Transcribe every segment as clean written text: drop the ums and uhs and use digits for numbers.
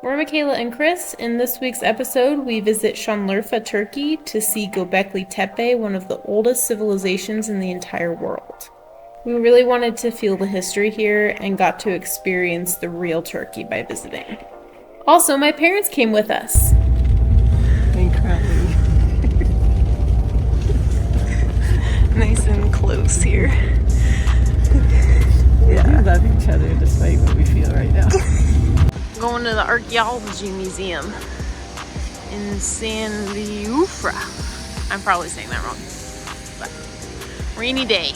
We're Michaela and Chris. In this week's episode, we visit Sanliurfa, Turkey to see Gobeklitepe, one of the oldest civilizations in the entire world. We really wanted to feel the history here and got to experience the real Turkey by visiting. Also, my parents came with us. Incredible. Nice and close here. Yeah. We love each other despite what we feel right now. Going to the Archeology Museum in Sanliurfa. I'm probably saying that wrong. But rainy day.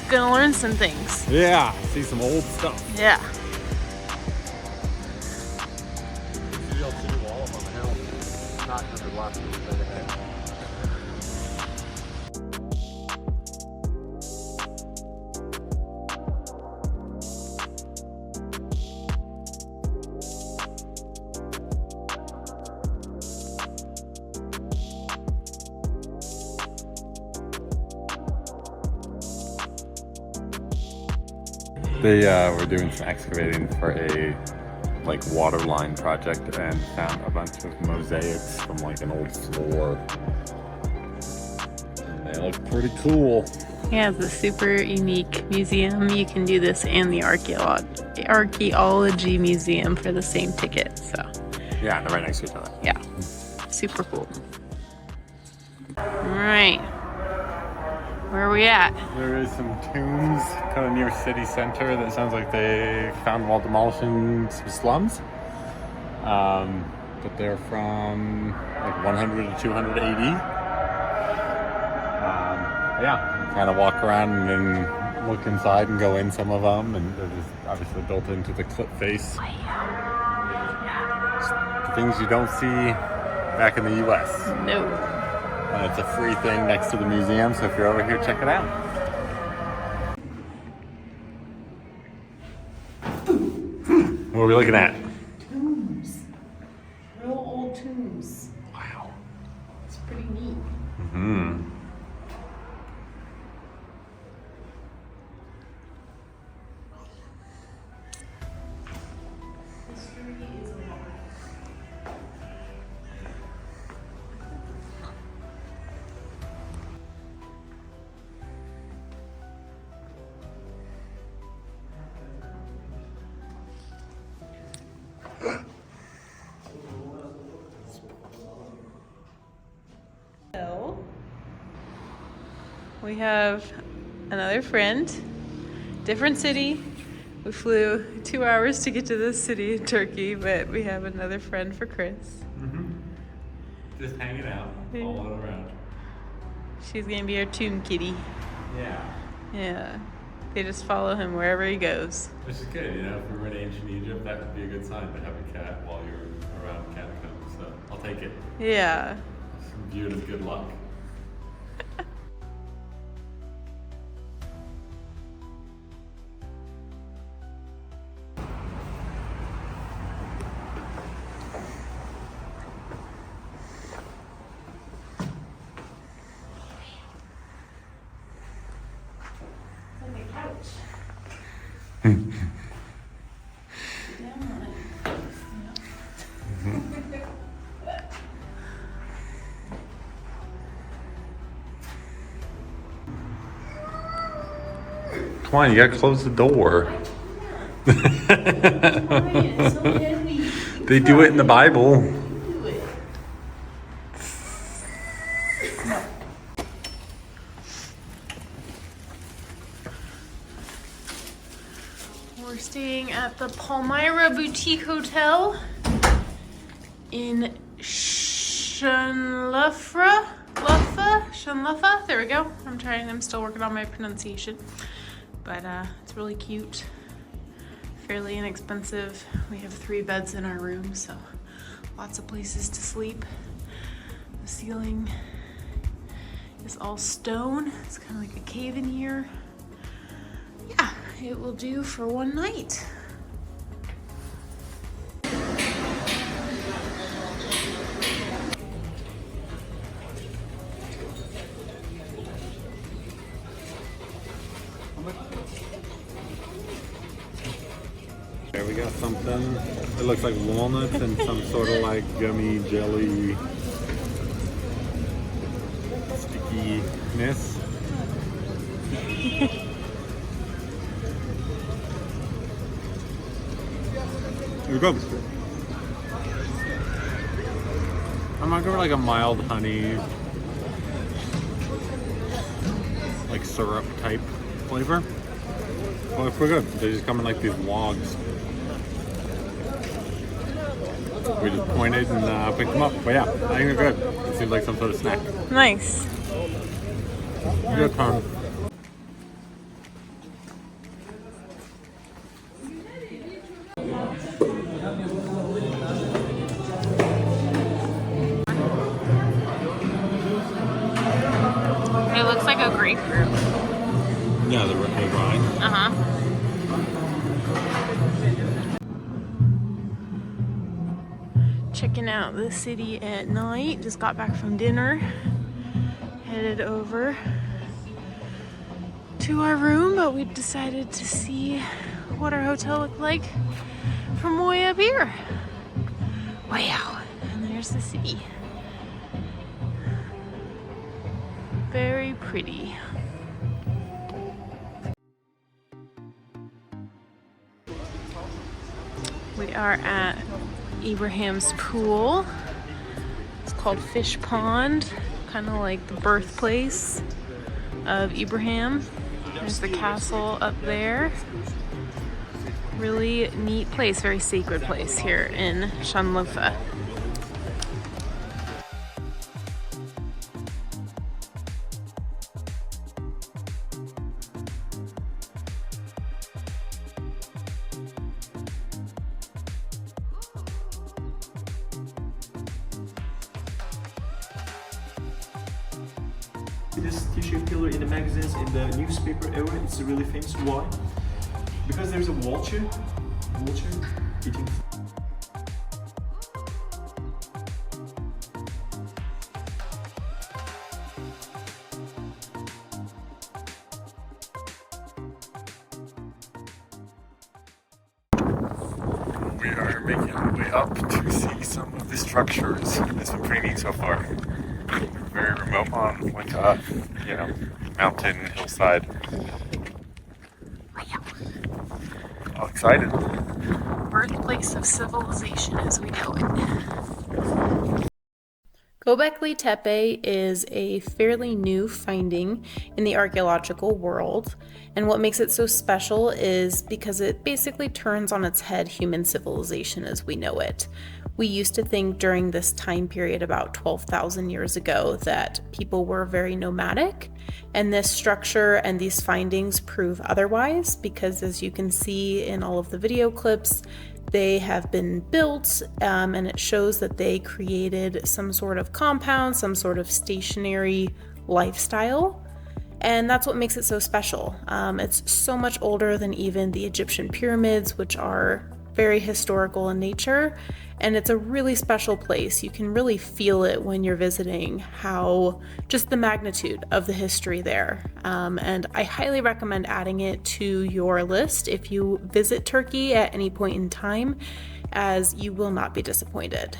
Gonna learn some things. Yeah, see some old stuff. Yeah. See the old city wall up on the hill. Not because there's lots of people there. They were doing some excavating for a water line project and found a bunch of mosaics from an old floor. And they look pretty cool. Yeah, it's a super unique museum. You can do this and the Archeology Museum for the same ticket. So Yeah, they're right next to each other. yeah, super cool. All right, where are we at? There is some tombs kind of near city center that sounds like they found while demolishing some slums. But they're from 100 to 200 AD. Yeah, kind of walk around and look inside and go in some of them, and they're just obviously built into the cliff face. Just things you don't see back in the U.S. No. And it's a free thing next to the museum, so if you're over here, check it out. What are we looking at? Tombs. Real old tombs. Wow. It's pretty neat. Mm-hmm. So, we have another friend, different city. We flew 2 hours to get to this city in Turkey, but we have another friend for Chris. Mm-hmm. Just hanging out all around. She's gonna be our tomb kitty. Yeah. Yeah, they just follow him wherever he goes. Which is good, if we were in ancient Egypt, that would be a good sign to have a cat while you're around catacombs, so I'll take it. Yeah. View it as good luck. On the couch. Come on, you gotta close the door. They do it in the Bible. We're staying at the Palmyra Boutique Hotel in Sanliurfa. There we go. I'm still working on my pronunciation. But it's really cute, fairly inexpensive. We have 3 beds in our room, so lots of places to sleep. The ceiling is all stone. It's kind of like a cave in here. Yeah, it will do for one night. There we go. something. It looks like walnuts and some sort of like gummy jelly stickiness. It's good. I'm gonna go for like a mild honey, like syrup type flavor. Oh, it's pretty good. They just come in like these logs. We just pointed and picked them up. But yeah, I think they're good. It seems like some sort of snack. Nice. Good time. It looks like a grapefruit. Yeah, the rind. Uh-huh. Checking out the city at night. Just got back from dinner. Headed over to our room, but we decided to see what our hotel looked like from way up here. Wow. And there's the city. Very pretty. We are at Abraham's pool. It's called Fish Pond, kind of like the birthplace of Abraham. There's the castle up there. Really neat place, very sacred place here in Sanliurfa. This t-shirt pillar in the magazines, in the newspaper era, it's really famous. Why? Because there's a vulture eating. We are making our way up to see some of the structures. It's been pretty neat so far. Very remote on like a, mountain hillside. All excited. Birthplace of civilization as we know it. Gobeklitepe is a fairly new finding in the archaeological world, and what makes it so special is because it basically turns on its head human civilization as we know it. We used to think during this time period about 12,000 years ago that people were very nomadic, and this structure and these findings prove otherwise because, as you can see in all of the video clips, they have been built and it shows that they created some sort of compound, some sort of stationary lifestyle. And that's what makes it so special. It's so much older than even the Egyptian pyramids, which are very historical in nature, and it's a really special place. You can really feel it when you're visiting, how just the magnitude of the history there. And I highly recommend adding it to your list if you visit Turkey at any point in time, as you will not be disappointed.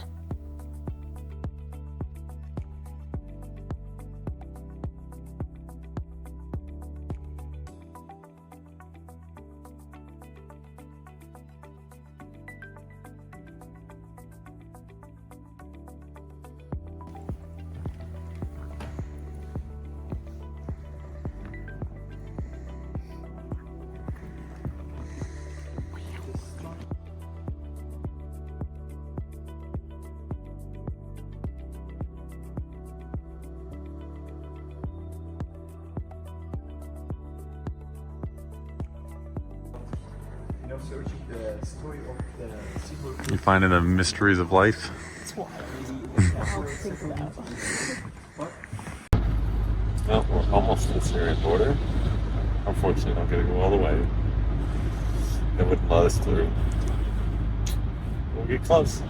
Searching the story of the Sanliurfa. You finding the mysteries of life? Well, we're almost to the Syrian border. Unfortunately, not going to go all the way. They wouldn't let us through. We'll get close.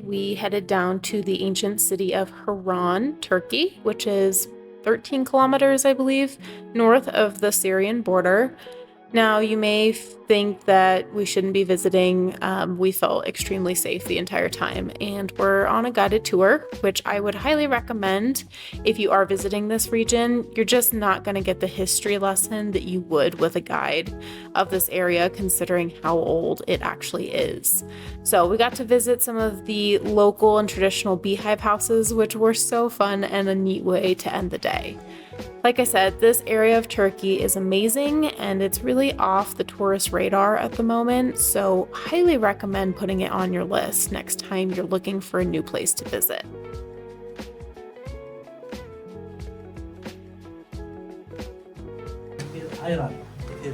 We headed down to the ancient city of Harran, Turkey, which is 13 kilometers, I believe, north of the Syrian border. Now, you may think that we shouldn't be visiting. We felt extremely safe the entire time, and we're on a guided tour, which I would highly recommend if you are visiting this region. You're just not going to get the history lesson that you would with a guide of this area, considering how old it actually is. So we got to visit some of the local and traditional beehive houses, which were so fun and a neat way to end the day. Like I said, this area of Turkey is amazing and it's really off the tourist radar at the moment, so highly recommend putting it on your list next time you're looking for a new place to visit. Harran,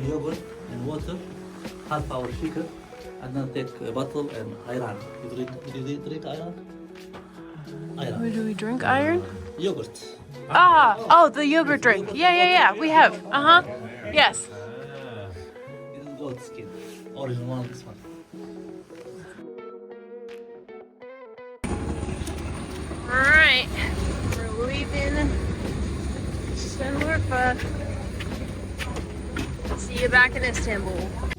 yogurt and water, half hour shaker, and then take a bottle and harran. You drink harran? Harran. Do we drink iron? Yogurt. Oh, the yogurt drink. Yeah, we have. Yes. This is goat skin. Original one, this one. Alright, we're leaving Sanliurfa. See you back in Istanbul.